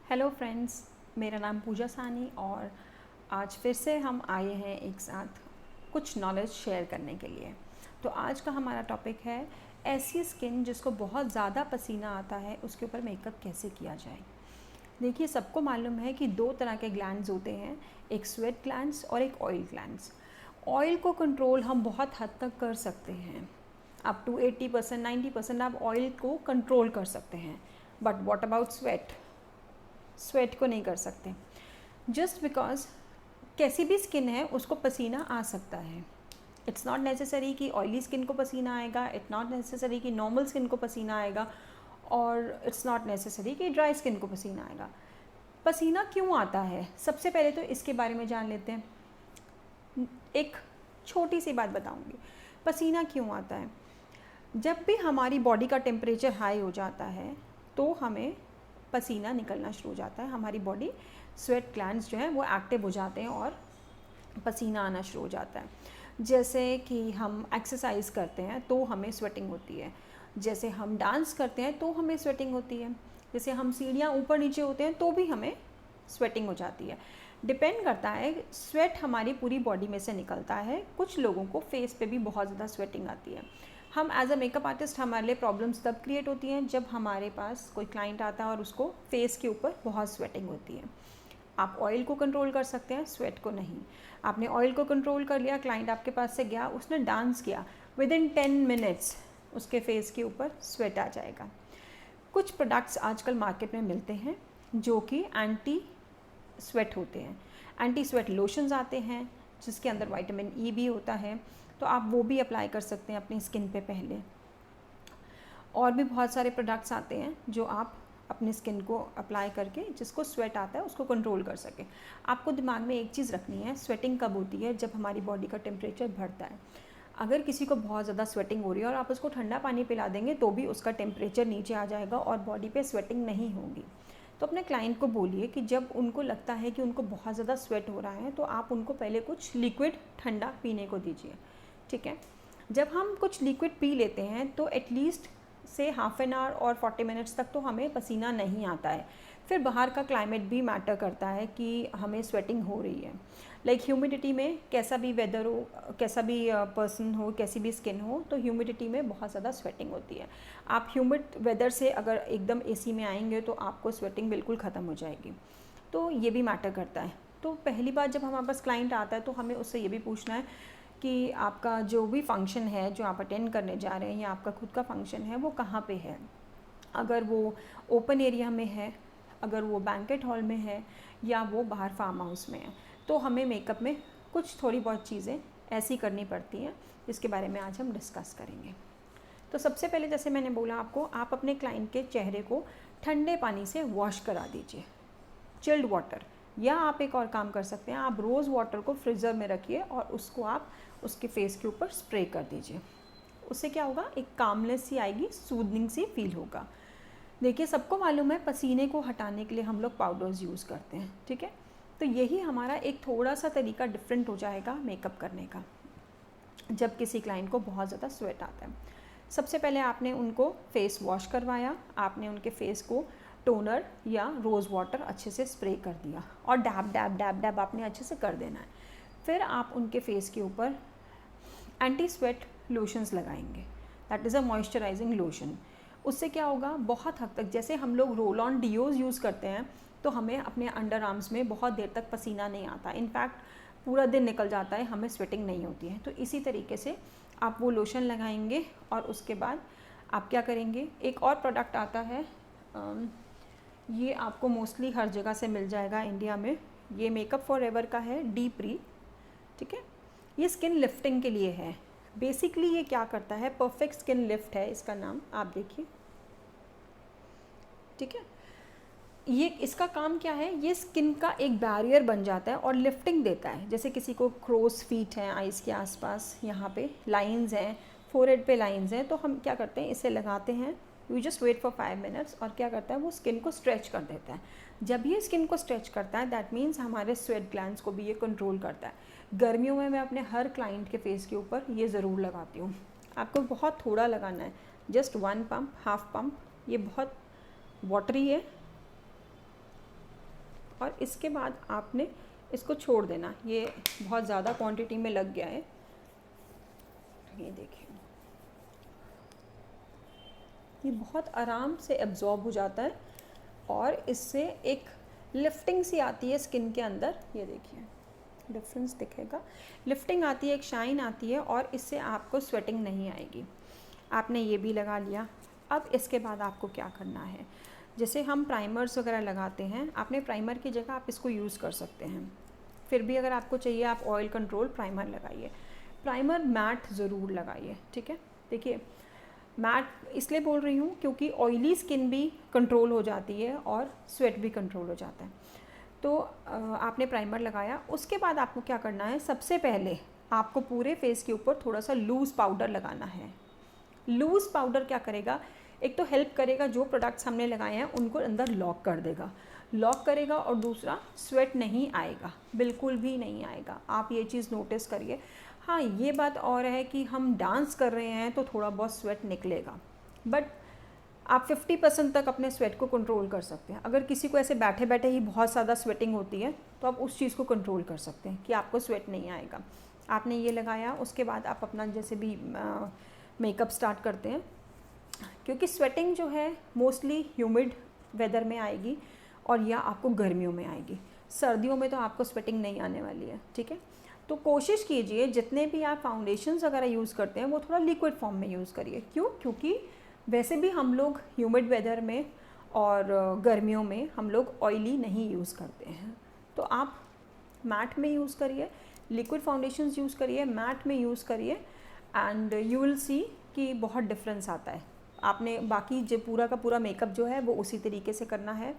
Hello friends, मेरा नाम पूजा सानी और आज फिर से हम आए हैं एक साथ कुछ नॉलेज शेयर करने के लिए। तो आज का हमारा टॉपिक है ऐसी स्किन जिसको बहुत ज़्यादा पसीना आता है, उसके ऊपर मेकअप कैसे किया जाए। देखिए, सबको मालूम है कि दो तरह के ग्लैंड्स होते हैं, एक स्वेट ग्लैंड्स और एक ऑयल ग्लैंड्स। ऑयल को कंट्रोल हम बहुत हद तक कर सकते हैं, अप टू 80% 90% आप ऑयल को कंट्रोल कर सकते हैं। But what about sweat? Sweat को नहीं कर सकते। जस्ट बिकॉज कैसी भी स्किन है उसको पसीना आ सकता है। इट्स नॉट नेसेसरी कि ऑयली स्किन को पसीना आएगा, इट्स नॉट नेसेसरी कि नॉर्मल स्किन को पसीना आएगा, और इट्स नॉट नेसेसरी कि ड्राई स्किन को पसीना आएगा। पसीना क्यों आता है, सबसे पहले तो इसके बारे में जान लेते हैं। एक छोटी सी बात बताऊंगी, पसीना क्यों आता है। जब भी हमारी बॉडी का टेम्परेचर हाई हो जाता है तो हमें पसीना निकलना शुरू हो जाता है, हमारी बॉडी स्वेट ग्लैंड्स जो हैं वो एक्टिव हो जाते हैं और पसीना आना शुरू हो जाता है। जैसे कि हम एक्सरसाइज करते हैं तो हमें स्वेटिंग होती है, जैसे हम डांस करते हैं तो हमें स्वेटिंग होती है, जैसे हम सीढ़ियाँ ऊपर नीचे होते हैं तो भी हमें स्वेटिंग हो जाती है। डिपेंड करता है, स्वेट हमारी पूरी बॉडी में से निकलता है। कुछ लोगों को फेस पे भी बहुत ज़्यादा स्वेटिंग आती है। हम एज अ मेकअप आर्टिस्ट हमारे लिए प्रॉब्लम्स तब क्रिएट होती हैं जब हमारे पास कोई क्लाइंट आता है और उसको फेस के ऊपर बहुत स्वेटिंग होती है। आप ऑयल को कंट्रोल कर सकते हैं, स्वेट को नहीं। आपने ऑयल को कंट्रोल कर लिया, क्लाइंट आपके पास से गया, उसने डांस किया, विद इन 10 मिनट्स उसके फेस के ऊपर स्वेट आ जाएगा। कुछ प्रोडक्ट्स आजकल मार्केट में मिलते हैं जो कि एंटी स्वेट होते हैं। एंटी स्वेट लोशंस आते हैं जिसके अंदर विटामिन ई भी होता है, तो आप वो भी अप्लाई कर सकते हैं अपनी स्किन पे पहले। और भी बहुत सारे प्रोडक्ट्स आते हैं जो आप अपनी स्किन को अप्लाई करके जिसको स्वेट आता है उसको कंट्रोल कर सकें। आपको दिमाग में एक चीज़ रखनी है, स्वेटिंग कब होती है? जब हमारी बॉडी का टेम्परेचर बढ़ता है। अगर किसी को बहुत ज़्यादा स्वेटिंग हो रही है और आप उसको ठंडा पानी पिला देंगे तो भी उसका टेम्परेचर नीचे आ जाएगा और बॉडी पे स्वेटिंग नहीं होगी। तो अपने क्लाइंट को बोलिए कि जब उनको लगता है कि उनको बहुत ज़्यादा स्वेट हो रहा है तो आप उनको पहले कुछ लिक्विड ठंडा पीने को दीजिए, ठीक है। जब हम कुछ लिक्विड पी लेते हैं तो एटलीस्ट से हाफ एन आवर और 40 मिनट्स तक तो हमें पसीना नहीं आता है। फिर बाहर का क्लाइमेट भी मैटर करता है कि हमें स्वेटिंग हो रही है। लाइक ह्यूमिडिटी में, कैसा भी वेदर हो, कैसा भी पर्सन हो, कैसी भी स्किन हो, तो ह्यूमिडिटी में बहुत ज़्यादा स्वेटिंग होती है। आप ह्यूमिड वेदर से अगर एकदम एसी में आएंगे तो आपको स्वेटिंग बिल्कुल ख़त्म हो जाएगी। तो ये भी मैटर करता है। तो पहली बार जब हमारे पास क्लाइंट आता है तो हमें उससे ये भी पूछना है कि आपका जो भी फंक्शन है जो आप अटेंड करने जा रहे हैं या आपका खुद का फंक्शन है वो कहाँ पे है। अगर वो ओपन एरिया में है, अगर वो बैंकेट हॉल में है, या वो बाहर फार्म हाउस में है, तो हमें मेकअप में कुछ थोड़ी बहुत चीज़ें ऐसी करनी पड़ती हैं जिसके बारे में आज हम डिस्कस करेंगे। तो सबसे पहले, जैसे मैंने बोला आपको, आप अपने क्लाइंट के चेहरे को ठंडे पानी से वॉश करा दीजिए, चिल्ड वाटर। या आप एक और काम कर सकते हैं, आप रोज़ वाटर को फ्रीज़र में रखिए और उसको आप उसके फेस के ऊपर स्प्रे कर दीजिए। उससे क्या होगा, एक कामनेस सी आएगी, सूदनिंग सी फील होगा। देखिए, सबको मालूम है पसीने को हटाने के लिए हम लोग पाउडर्स यूज़ करते हैं, ठीक है। तो यही हमारा एक थोड़ा सा तरीका डिफरेंट हो जाएगा मेकअप करने का जब किसी क्लाइंट को बहुत ज़्यादा स्वेट आता है। सबसे पहले आपने उनको फेस वॉश करवाया, आपने उनके फेस को टोनर या रोज़ वाटर अच्छे से स्प्रे कर दिया और डैब डैब डैब डैब आपने अच्छे से कर देना है। फिर आप उनके फेस के ऊपर एंटी स्वेट लोशंस लगाएंगे, that is a moisturising lotion. उससे क्या होगा, बहुत हद तक जैसे हम लोग रोल ऑन डिओज यूज़ करते हैं तो हमें अपने अंडर आर्म्स में बहुत देर तक पसीना नहीं आता, इनफैक्ट पूरा दिन निकल जाता है, हमें स्वेटिंग नहीं होती है। तो इसी तरीके से आप वो लोशन लगाएंगे और उसके बाद आप क्या करेंगे, एक और प्रोडक्ट आता है, ये आपको मोस्टली हर जगह से मिल जाएगा इंडिया में, ये मेकअप फॉर एवर का है, डी-प्री, ठीक है। ये स्किन लिफ्टिंग के लिए है। बेसिकली ये क्या करता है, परफेक्ट स्किन लिफ्ट है इसका नाम, आप देखिए, ठीक है। ये इसका काम क्या है, ये स्किन का एक बैरियर बन जाता है और लिफ्टिंग देता है। जैसे किसी को क्रोस फीट हैं आइज़ के आसपास, यहाँ पे लाइंस हैं, फोरहेड पे लाइंस हैं, तो हम क्या करते हैं, इसे लगाते हैं, you just wait for 5 minutes, और क्या करता है, वो स्किन को स्ट्रेच कर देता है। जब ये स्किन को स्ट्रेच करता है दैट मीन्स हमारे स्वेट ग्लैंड्स को भी ये कंट्रोल करता है। गर्मियों में मैं अपने हर क्लाइंट के फेस के ऊपर ये ज़रूर लगाती हूँ। आपको बहुत थोड़ा लगाना है, जस्ट 1 पम्प, हाफ पम्प, ये बहुत वाटरी है, और इसके बाद आपने इसको छोड़ देना। ये बहुत ज़्यादा क्वांटिटी में लग गया है, ये देखिए ये बहुत आराम से एब्जॉर्ब हो जाता है और इससे एक लिफ्टिंग सी आती है स्किन के अंदर। ये देखिए डिफरेंस दिखेगा, लिफ्टिंग आती है, एक शाइन आती है और इससे आपको स्वेटिंग नहीं आएगी। आपने ये भी लगा लिया। अब इसके बाद आपको क्या करना है, जैसे हम प्राइमर्स वगैरह लगाते हैं, आपने प्राइमर की जगह आप इसको यूज़ कर सकते हैं। फिर भी अगर आपको चाहिए आप ऑयल कंट्रोल प्राइमर लगाइए। प्राइमर मैट ज़रूर लगाइए, ठीक है। देखिए मैट इसलिए बोल रही हूँ क्योंकि ऑयली स्किन भी कंट्रोल हो जाती है और स्वेट भी कंट्रोल हो जाता है। तो आपने प्राइमर लगाया, उसके बाद आपको क्या करना है, सबसे पहले आपको पूरे फेस के ऊपर थोड़ा सा लूज़ पाउडर लगाना है। लूज़ पाउडर क्या करेगा, एक तो हेल्प करेगा, जो प्रोडक्ट्स हमने लगाए हैं उनको अंदर लॉक कर देगा, लॉक करेगा, और दूसरा स्वेट नहीं आएगा, बिल्कुल भी नहीं आएगा। आप ये चीज़ नोटिस करिए। हाँ ये बात और है कि हम डांस कर रहे हैं तो थोड़ा बहुत स्वेट निकलेगा, बट आप 50% तक अपने स्वेट को कंट्रोल कर सकते हैं। अगर किसी को ऐसे बैठे बैठे ही बहुत ज़्यादा स्वेटिंग होती है तो आप उस चीज़ को कंट्रोल कर सकते हैं कि आपको स्वेट नहीं आएगा। आपने ये लगाया, उसके बाद आप अपना जैसे भी मेकअप स्टार्ट करते हैं, क्योंकि स्वेटिंग जो है मोस्टली ह्यूमिड वेदर में आएगी और या आपको गर्मियों में आएगी। सर्दियों में तो आपको स्वेटिंग नहीं आने वाली है, ठीक है। तो कोशिश कीजिए जितने भी आप फाउंडेशंस वगैरह यूज़ करते हैं वो थोड़ा लिक्विड फॉर्म में यूज़ करिए। क्यों? क्योंकि वैसे भी हम लोग ह्यूमिड वेदर में और गर्मियों में हम लोग ऑयली नहीं यूज़ करते हैं। तो आप मैट में यूज़ करिए, लिक्विड फाउंडेशंस यूज़ करिए, मैट में यूज़ करिए, एंड यू विल सी कि बहुत डिफरेंस आता है। आपने बाकी जो पूरा का पूरा मेकअप जो है वो उसी तरीके से करना है।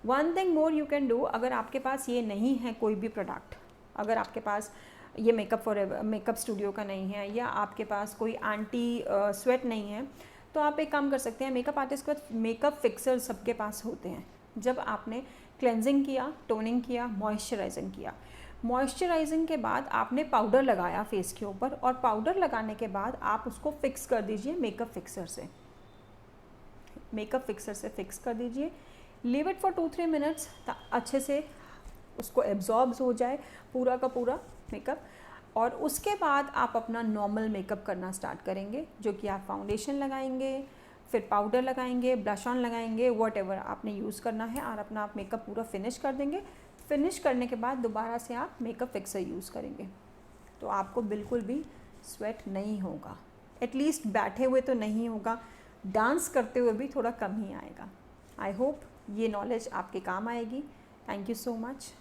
One thing more you can do, अगर आपके पास ये नहीं है कोई भी प्रोडक्ट, अगर आपके पास ये मेकअप स्टूडियो का नहीं है या आपके पास कोई एंटी स्वेट नहीं है, तो आप एक काम कर सकते हैं, मेकअप आर्टिस्ट का मेकअप फिक्सर सबके पास होते हैं। जब आपने क्लेंजिंग किया, टोनिंग किया, मॉइस्चराइजिंग किया, मॉइस्चराइजिंग के बाद आपने पाउडर लगाया फेस के ऊपर, और पाउडर लगाने के बाद आप उसको फिक्स कर दीजिए मेकअप फिक्सर से। मेकअप फिक्सर से फिक्स कर दीजिए, लीव इट फॉर 2-3 मिनट्स अच्छे से उसको एब्जॉर्ब हो जाए पूरा का पूरा मेकअप, और उसके बाद आप अपना नॉर्मल मेकअप करना स्टार्ट करेंगे, जो कि आप फाउंडेशन लगाएंगे, फिर पाउडर लगाएंगे, ब्लश ऑन लगाएंगे, व्हाटएवर आपने यूज़ करना है, और अपना आप मेकअप पूरा फिनिश कर देंगे। फिनिश करने के बाद दोबारा से आप मेकअप फिक्सर यूज़ करेंगे, तो आपको बिल्कुल भी स्वेट नहीं होगा, एटलीस्ट बैठे हुए तो नहीं होगा, डांस करते हुए भी थोड़ा कम ही आएगा। आई होप ये नॉलेज आपके काम आएगी। Thank you so much.